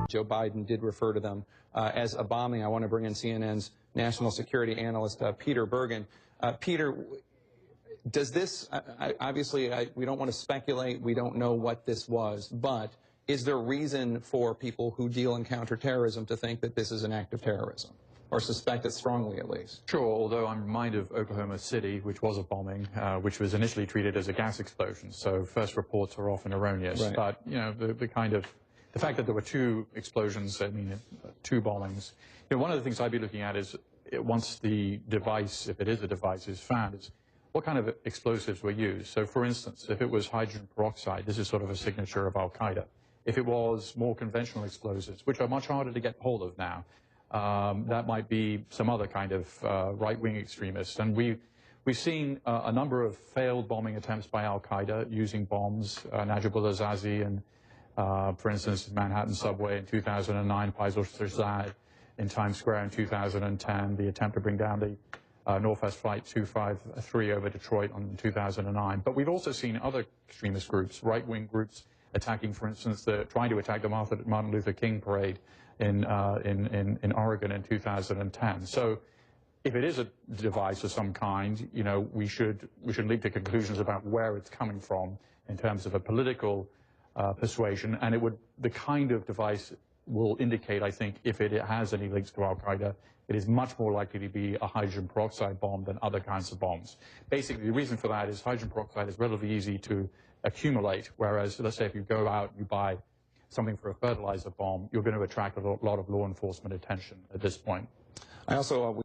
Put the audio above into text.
Joe Biden did refer to them as a bombing. I want to bring in CNN's national security analyst, Peter Bergen. Peter, does this, obviously, we don't want to speculate, we don't know what this was, but is there reason for people who deal in counterterrorism to think that this is an act of terrorism, or suspect it strongly at least? Sure, although I'm reminded of Oklahoma City, which was a bombing, which was initially treated as a gas explosion, so first reports are often erroneous. Right. But, you know, the fact that there were two explosions, I mean, two bombings, you know, one of the things I'd be looking at is once the device, if it is a device, is found, is what kind of explosives were used. So, for instance, if it was hydrogen peroxide, this is sort of a signature of Al-Qaeda. If it was more conventional explosives, which are much harder to get hold of now, that might be some other kind of right-wing extremists. And we've seen a number of failed bombing attempts by Al-Qaeda using bombs, Najib al-Azazi and, for instance, Manhattan subway in 2009, Faisal Shahzad in Times Square in 2010, the attempt to bring down the Northwest Flight 253 over Detroit in 2009. But we've also seen other extremist groups, right-wing groups, attacking, for instance, trying to attack the Martin Luther King parade in Oregon in 2010. So if it is a device of some kind, you know, we should leap to conclusions about where it's coming from in terms of a political persuasion, and the kind of device will indicate, I think, if it has any links to Al-Qaeda. It is much more likely to be a hydrogen peroxide bomb than other kinds of bombs. Basically, the reason for that is hydrogen peroxide is relatively easy to accumulate, whereas, let's say, if you go out and you buy something for a fertilizer bomb, you're going to attract a lot of law enforcement attention at this point. I also